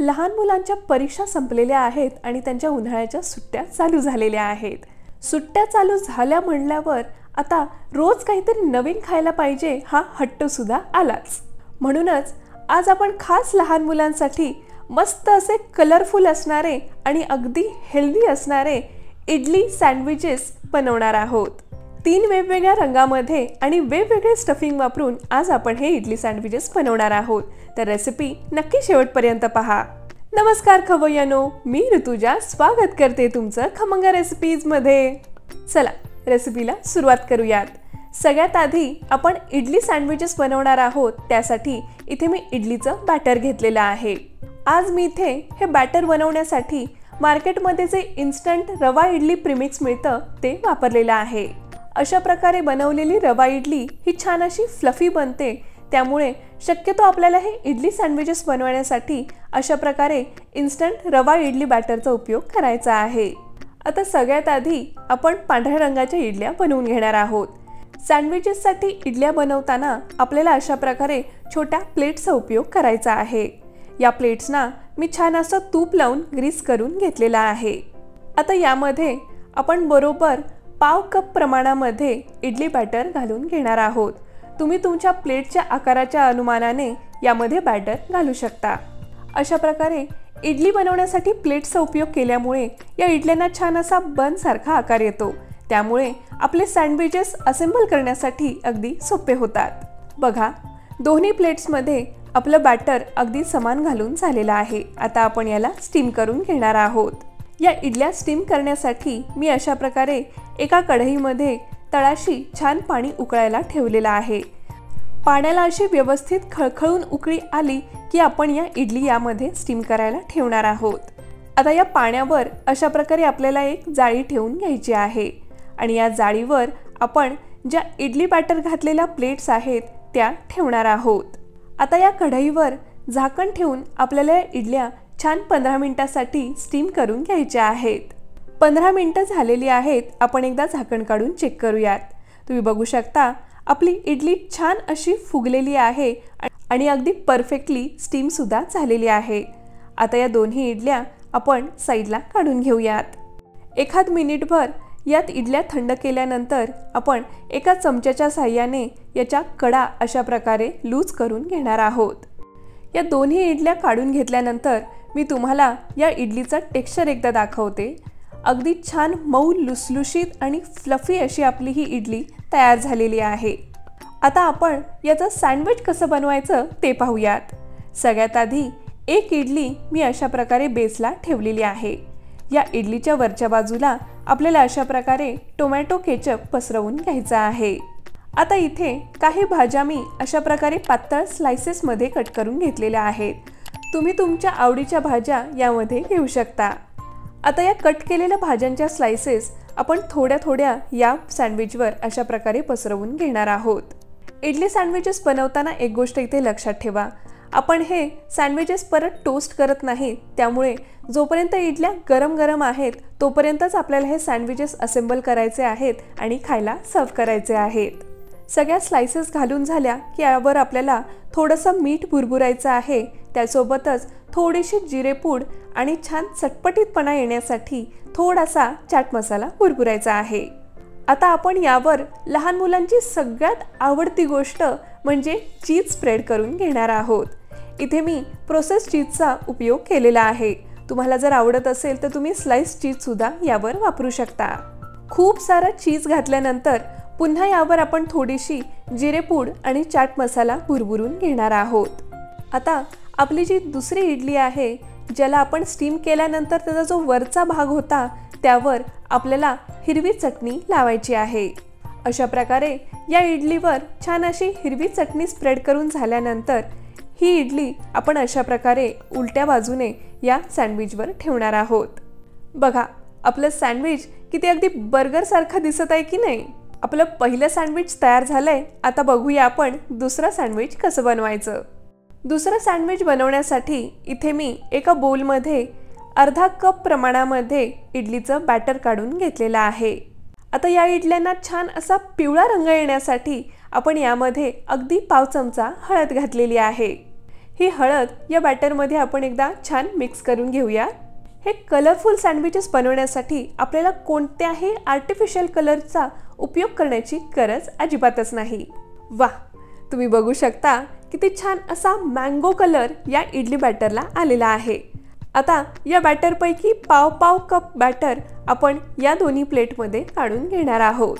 लहान मुलांच्या परीक्षा संपलेल्या आहेत आणि त्यांच्या उन्हाळ्याच्या सुट्ट्या चालू झालेल्या आहेत। सुट्ट्या चालू झाल्या म्हणल्यावर आता रोज काहीतरी नवीन खायला पाहिजे हा हट्ट सुद्धा आलाच। म्हणूनच आज आपण खास लहान मुलांसाठी मस्त असे कलरफुल असणारे आणि अगदी हेल्दी असणारे इडली सँडविचेस बनवणार आहोत। 3 वेगवेगळ्या रंगामध्ये आणि वेगवेगळे स्टफिंग वापरून आज आपण हे इडली सँडविचेस बनवणार आहोत। तर रेसिपी नक्की शेवटपर्यंत पहा। नमस्कार खवय्यांनो, मी ऋतुजा स्वागत करते तुमचं खमंग रेसिपीज मध्ये। चला रेसिपीला सुरुवात करूयात। सगळ्यात आधी आपण इडली सँडविचेस बनवणार आहोत। त्यासाठी इथे मी इडलीचं बॅटर घेतलेलं आहे। आज मी इथे हे बॅटर बनवण्यासाठी मार्केटमध्ये जे इन्स्टंट रवा इडली प्रीमिक्स मिळतं ते वापरलेलं आहे। अशा प्रकारे बनवलेली रवा इडली ही छान अशी फ्लफी बनते। त्यामुळे शक्यतो आपल्याला हे इडली सँडविचेस बनवण्यासाठी अशा प्रकारे इन्स्टंट रवा इडली बॅटरचा उपयोग करायचा आहे। आता सगळ्यात आधी आपण पांढऱ्या रंगाच्या इडल्या बनवून घेणार आहोत। सँडविचेससाठी इडल्या बनवताना आपल्याला अशा प्रकारे छोट्या प्लेट्सचा उपयोग करायचा आहे। या प्लेट्सना मी छान असं तूप लावून ग्रीस करून घेतलेला आहे। आता यामध्ये आपण बरोबर पाव कप प्रमाणामध्ये इडली बॅटर घालून घेणार आहोत। तुम्ही तुमच्या प्लेटच्या आकाराच्या अनुमानाने यामध्ये बॅटर घालू शकता। अशा प्रकारे इडली बनवण्यासाठी प्लेटचा उपयोग केल्यामुळे या इडल्यांना छान असा बन सारखा आकार येतो। त्यामुळे आपले सँडविचेस असेंबल करण्यासाठी अगदी सोपे होतात। बघा, दोन्ही प्लेट्समध्ये आपलं बॅटर अगदी समान घालून झालेलं आहे। आता आपण याला स्टीम करून घेणार आहोत। या इडल्या स्टीम करण्यासाठी मी अशा प्रकारे एका कढईमध्ये तळाशी छान पाणी उकळायला ठेवलेलं आहे। पाण्याला अशी व्यवस्थित खळखळून उकळी आली की आपण या इडली यामध्ये स्टीम करायला ठेवणार आहोत। आता या पाण्यावर अशा प्रकारे आपल्याला एक जाळी ठेवून घ्यायची आहे आणि या जाळीवर आपण ज्या इडली बॅटर घातलेल्या प्लेट्स आहेत त्या ठेवणार आहोत। आता या कढईवर झाकण ठेवून आपल्याला या इडल्या छान 15 मिनिटांसाठी स्टीम करून घ्यायच्या आहेत। 15 मिनिटं झालेली आहेत। आपण एकदा झाकण काढून चेक करूयात। तुम्ही बघू शकता आपली इडली छान अशी फुगलेली आहे आणि अगदी परफेक्टली स्टीम सुद्धा झालेली आहे। आता या दोन्ही इडल्या आपण साईडला काढून घेऊयात। एखाद मिनिटभर यात इडल्या थंड केल्यानंतर आपण एका चमच्याच्या साहाय्याने याच्या कडा अशा प्रकारे लूज करून घेणार आहोत। या दोन्ही इडल्या काढून घेतल्यानंतर मी तुम्हाला या इडलीचं टेक्स्चर एकदा दाखवते। अगदी छान मऊ लुसलुशीत आणि फ्लफी अशी आपली ही इडली तयार झालेली आहे। आता आपण याचं सँडविच कसं बनवायचं ते पाहूयात। सगळ्यात आधी एक इडली मी अशा प्रकारे बेसला ठेवलेली आहे। या इडलीच्या वरच्या बाजूला आपल्याला अशा प्रकारे टोमॅटो केचप पसरवून घ्यायचा आहे। आता इथे काही भाज्या मी अशा प्रकारे पातळ स्लाइसेसमध्ये कट करून घेतलेल्या आहेत। तुम्ही तुमच्या आवडीच्या भाज्या यामध्ये घेऊ शकता। आता या कट केलेल्या भाज्यांच्या स्लाइसेस आपण थोड्या थोड्या या सँडविचवर अशा प्रकारे पसरवून घेणार आहोत। इडली सँडविचेस बनवताना एक गोष्ट इथे लक्षात ठेवा, आपण हे सँडविचेस परत टोस्ट करत नाही। त्यामुळे जोपर्यंत इडल्या गरम गरम आहेत तोपर्यंतच आपल्याला हे सँडविचेस असेंबल करायचे आहेत आणि खायला सर्व करायचे आहेत। सगळ्या स्लाइसेस घालून झाल्या की यावर आपल्याला थोडंसं मीठ भुरभुरायचं आहे। त्यासोबतच थोडीशी जिरेपूड आणि छान चटपटीतपणा येण्यासाठी थोडासा चाट मसाला भुरभुरायचा आहे। आता आपण यावर लहान मुलांची सगळ्यात आवडती गोष्ट म्हणजे चीज स्प्रेड करून घेणार आहोत। इथे मी प्रोसेस चीजचा उपयोग केलेला आहे। तुम्हाला जर आवडत असेल तर तुम्ही स्लाइस चीज सुद्धा यावर वापरू शकता। खूप सारा चीज घातल्यानंतर पुन्हा यावर आपण थोडीशी जिरेपूड आणि चाट मसाला भुरभुरून घेणार आहोत। आता आपली जी दुसरी इडली आहे ज्याला आपण स्टीम केल्यानंतर त्याचा जो वरचा भाग होता त्यावर आपल्याला हिरवी चटणी लावायची आहे। अशा प्रकारे या इडलीवर छान अशी हिरवी चटणी स्प्रेड करून झाल्यानंतर ही इडली आपण अशा प्रकारे उलट्या बाजूने या सँडविचवर ठेवणार आहोत। बघा, आपलं सँडविच किती अगदी बर्गर सारखं दिसत आहे की नाही। आपलं पहिलं सँडविच तयार झालंय। आता बघूया आपण दुसरं सँडविच कसं बनवायचं। दुसरं सँडविच बनवण्यासाठी इथे मी एका बोलमध्ये अर्धा कप प्रमाणामध्ये इडलीचं बॅटर काढून घेतलेलं आहे। आता या इडल्यांना छान असा पिवळा रंग येण्यासाठी आपण यामध्ये अगदी पाव चमचा हळद घातलेली आहे। ही हळद या बॅटरमध्ये आपण एकदा छान मिक्स करून घेऊया। हे कलरफुल सँडविचेस बनवण्यासाठी आपल्याला कोणत्याही आर्टिफिशियल कलरचा उपयोग करण्याची गरज अजिबातच नाही। वाह, तुम्ही बघू शकता किती छान असा मँगो कलर या इडली बॅटरला आलेला आहे। आता या बॅटरपैकी पाव कप बॅटर आपण या दोन्ही प्लेटमध्ये काढून घेणार आहोत।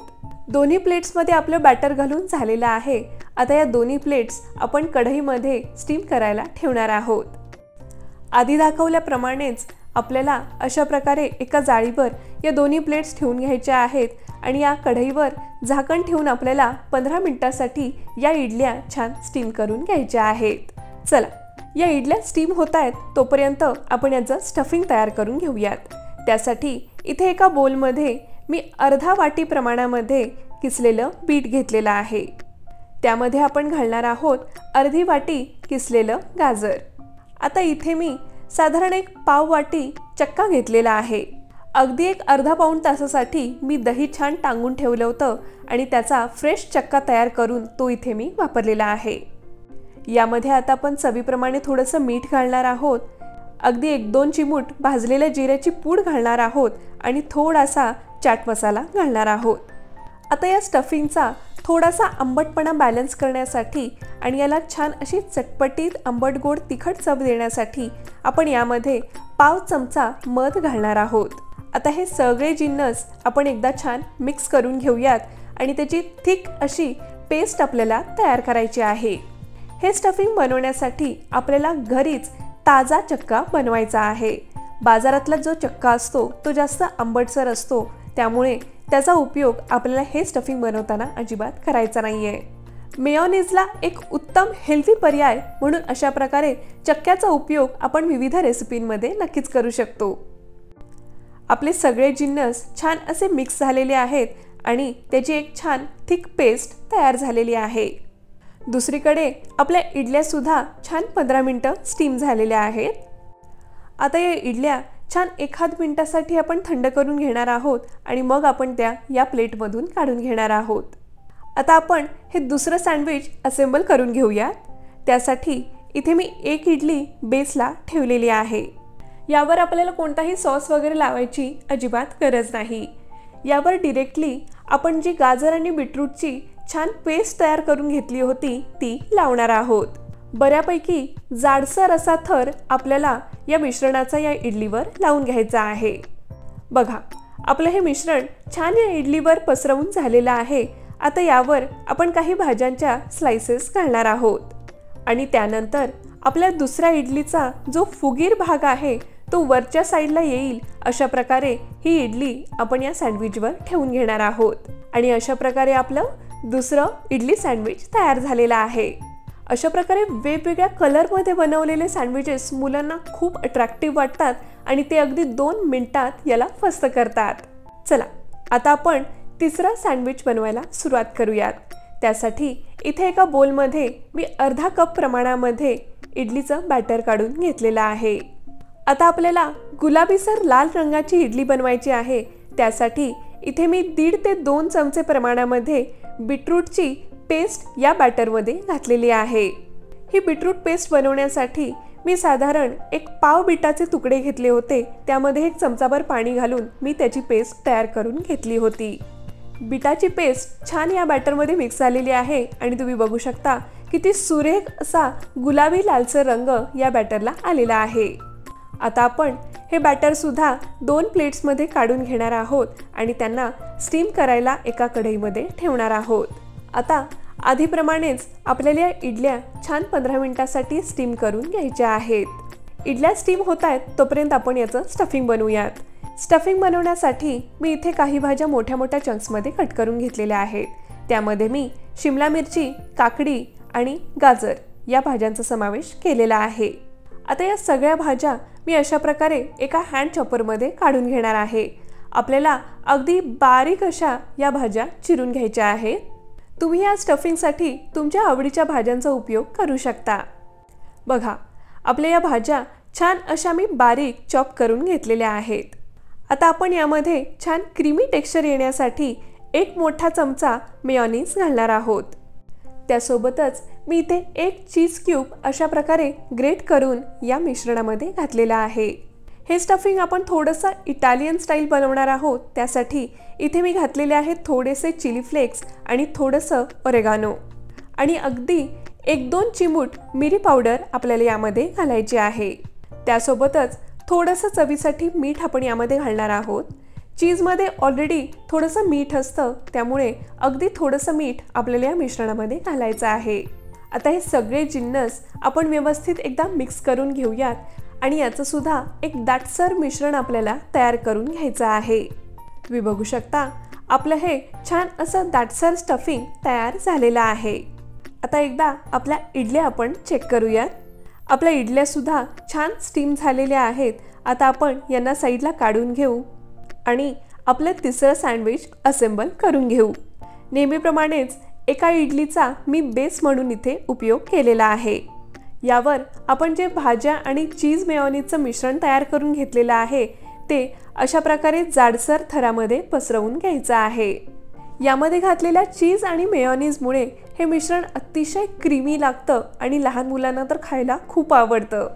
दोन्ही प्लेट्समध्ये आपलं बॅटर घालून झालेलं आहे। आता या दोन्ही प्लेट्स आपण कढईमध्ये स्टीम करायला ठेवणार आहोत। आधी दाखवल्याप्रमाणेच आपल्याला अशा प्रकारे एका जाळीवर या दोन्ही प्लेट्स ठेवून घ्यायच्या आहेत आणि या कढईवर झाकण ठेवून आपल्याला 15 मिनिटांसाठी या इडल्या छान स्टीम करून घ्यायच्या आहेत। चला, या इडल्या स्टीम होत आहेत तोपर्यंत आपण याचं स्टफिंग तयार करून घेऊयात। त्यासाठी इथे एका बोलमध्ये मी अर्धा वाटी प्रमाणामध्ये किसलेलं बीट घेतलेलं आहे। त्यामध्ये आपण घालणार आहोत अर्धी वाटी किसलेलं गाजर। आता इथे मी साधारण एक पाव वाटी चक्का घेतलेला आहे। अगदी एक अर्धा पाऊण तासासाठी मी दही छान टांगून ठेवलं होतं आणि त्याचा फ्रेश चक्का तयार करून तो इथे मी वापरलेला आहे। यामध्ये आता आपण चवीप्रमाणे थोडंसं मीठ घालणार आहोत। अगदी 1-2 चिमूट भाजलेल्या जिऱ्याची पूड घालणार आहोत आणि थोडासा चाट मसाला घालणार आहोत। आता या स्टफिंगचा थोडासा आंबटपणा बॅलन्स करण्यासाठी आणि याला छान अशी चटपटीत आंबट गोड तिखट चव देण्यासाठी आपण यामध्ये पाव चमचा मध घालणार आहोत। आता हे सगळे जिन्नस आपण एकदा छान मिक्स करून घेऊयात आणि त्याची थिक अशी पेस्ट आपल्याला तयार करायची आहे। हे स्टफिंग बनवण्यासाठी आपल्याला घरीच ताजा चक्का बनवायचा आहे। बाजारातला जो चक्का असतो तो जास्त आंबटसर असतो, त्यामुळे त्याचा उपयोग आपल्याला हे स्टफिंग बनवताना अजिबात करायचा नाहीये। मेयोनीजला एक उत्तम हेल्दी पर्याय म्हणून अशा प्रकारे चक्क्याचा उपयोग आपण विविध रेसिपींमध्ये नक्कीच करू शकतो। आपले सगळे जिन्नस छान असे मिक्स झालेले आहेत आणि त्याची एक छान थिक पेस्ट तयार झालेली आहे। दुसरीकडे आपल्या इडल्या सुद्धा छान 15 मिनिटं स्टीम झालेल्या आहेत। आता या इडल्या छान 1 मिनिटासाठी आपण थंड करून घेणार आहोत आणि मग आपण त्या या प्लेटमधून काढून घेणार आहोत। आता आपण हे दुसरं सँडविच असेंबल करून घेऊया। त्यासाठी इथे मी एक इडली बेसला ठेवलेली आहे। यावर आपल्याला कोणताही सॉस वगैरे लावायची अजिबात गरज नाही। यावर डायरेक्टली आपण जी गाजर आणि बीटरूटची छान पेस्ट तयार करून घेतली होती ती लावणार आहोत। बऱ्यापैकी जाडसर असा थर आपल्याला या मिश्रणाचा या इडलीवर लावून घ्यायचा आहे। बघा, आपलं हे मिश्रण छान या इडलीवर पसरवून झालेलं आहे। आता यावर आपण काही भाज्यांच्या स्लाइसेस घालणार आहोत आणि त्यानंतर आपल्या दुसऱ्या इडलीचा जो फुगीर भाग आहे तो वरच्या साईडला येईल अशा प्रकारे ही इडली आपण या सँडविचवर ठेवून घेणार आहोत आणि अशा प्रकारे आपलं दुसरं इडली सँडविच तयार झालेलं आहे। अशा प्रकारे वेगवेगळ्या कलरमध्ये बनवलेले सँडविचेस मुलांना खूप अट्रॅक्टिव्ह वाटतात आणि ते अगदी 2 मिनिटात याला फस्त करतात। चला, आता आपण तिसरा सँडविच बनवायला सुरुवात करूयात। त्यासाठी इथे एका बोलमध्ये मी अर्धा कप प्रमाणामध्ये इडलीचं बॅटर काढून घेतलेलं आहे। आता आपल्याला गुलाबीसर लाल रंगाची इडली बनवायची आहे। त्यासाठी इथे मी 1.5 ते 2 चमचे प्रमाणामध्ये बीटरूटची पेस्ट या बॅटरमध्ये घातलेली आहे। ही बीटरूट पेस्ट बनवण्यासाठी मी साधारण एक पाव बीटाचे तुकडे घेतले होते। त्यामध्ये 1 चमचाभर पाणी घालून मी त्याची पेस्ट तयार करून घेतली होती। बीटाची पेस्ट छान या बॅटरमध्ये मिक्स झालेली आहे आणि तुम्ही बघू शकता किती सुरेख असा गुलाबी लालसर रंग या बॅटरला आलेला आहे। आता आपण हे बॅटर सुद्धा 2 प्लेट्समध्ये काढून घेणार आहोत आणि त्यांना स्टीम करायला एका कढईमध्ये ठेवणार आहोत। आता आधीप्रमाणेच आपल्याला इडल्या छान 15 मिनिटांसाठी स्टीम करून घ्यायच्या आहेत। इडल्या स्टीम होत आहेत तोपर्यंत आपण याचं स्टफिंग बनवूयात। स्टफिंग बनवण्यासाठी मी इथे काही भाज्या मोठ्या मोठ्या चंक्समध्ये कट करून घेतलेल्या आहेत। त्यामध्ये मी शिमला मिरची, काकडी आणि गाजर या भाज्यांचा समावेश केलेला आहे। आता या सगळ्या भाज्या मी अशा प्रकारे एका हँड चॉपरमध्ये काढून घेणार आहे। आपल्याला अगदी बारीक अशा या भाज्या चिरून घ्यायच्या आहेत। तुम्ही या स्टफिंगसाठी तुमच्या आवडीच्या भाज्यांचा उपयोग करू शकता। बघा, आपल्या या भाज्या छान अशा मी बारीक चॉप करून घेतलेल्या आहेत। आता आपण यामध्ये छान क्रीमी टेक्स्चर येण्यासाठी 1 मोठा चमचा मेयोनीज घालणार आहोत। त्यासोबतच मी इथे 1 चीज क्यूब अशा प्रकारे ग्रेट करून या मिश्रणामध्ये घातलेला आहे। हे स्टफिंग आपण थोडंसं इटालियन स्टाईल बनवणार आहोत, त्यासाठी इथे मी घातलेले आहेत थोडेसे चिली फ्लेक्स आणि थोडंसं ओरेगानो आणि अगदी 1-2 चिमूट मिरी पावडर आपल्याला यामध्ये घालायची आहे। त्यासोबतच थोडंसं चवीसाठी मीठ आपण यामध्ये घालणार आहोत। चीजमध्ये ऑलरेडी थोडंसं मीठ असतं, त्यामुळे अगदी थोडंसं मीठ आपल्याला या मिश्रणामध्ये घालायचं आहे। आता हे सगळे जिन्नस आपण व्यवस्थित एकदा मिक्स करून घेऊयात आणि याचं सुद्धा एक दाटसर मिश्रण आपल्याला तयार करून घ्यायचं आहे। तुम्ही बघू शकता आपलं हे छान असं दाटसर स्टफिंग तयार झालेलं आहे। आता एकदा आपल्या इडल्या आपण चेक करूयात। आपल्या इडल्या सुद्धा छान स्टीम झालेल्या आहेत। आता आपण यांना साईडला काढून घेऊ आणि आपलं तिसरं सँडविच असेंबल करून घेऊ। नेहमीप्रमाणेच एका इडलीचा मी बेस म्हणून इथे उपयोग केलेला आहे। यावर आपण जे भाज्या आणि चीज मेयोनीजचं मिश्रण तयार करून घेतलेलं आहे ते अशा प्रकारे जाडसर थरामध्ये पसरवून घ्यायचं आहे। यामध्ये घातलेल्या चीज आणि मेयोनीजमुळे हे मिश्रण अतिशय क्रीमी लागतं आणि लहान मुलांना तर खायला खूप आवडतं।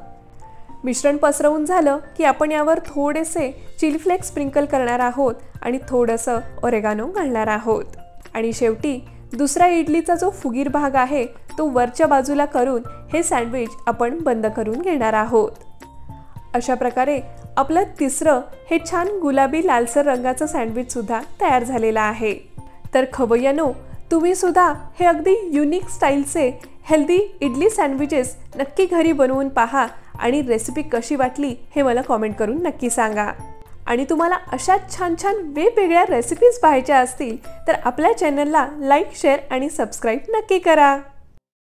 मिश्रण पसरवून झालं की आपण यावर थोडेसे चिली फ्लेक्स स्प्रिंकल करणार आहोत आणि थोडंसं ओरेगानो घालणार आहोत आणि शेवटी दुसरा इडलीचा जो फुगीर भाग आहे तो वरच्या बाजूला करून हे सँडविच आपण बंद करून घेणार आहोत। अशा प्रकारे आपलं तिसरं हे छान गुलाबी लालसर रंगाचं सँडविच सुद्धा तयार झालेलं आहे। तर खवय्यांनो, तुम्ही सुद्धा हे अगदी युनिक स्टाईलचे हेल्दी इडली सँडविचेस नक्की घरी बनवून पहा आणि रेसिपी कशी वाटली हे मला कमेंट करून नक्की सांगा। आणि तुम्हाला अशा छान छान वेगवेगळ्या रेसिपीज पाहायच्या असतील तर आपल्या चॅनलला लाईक, शेअर आणि सबस्क्राईब नक्की करा।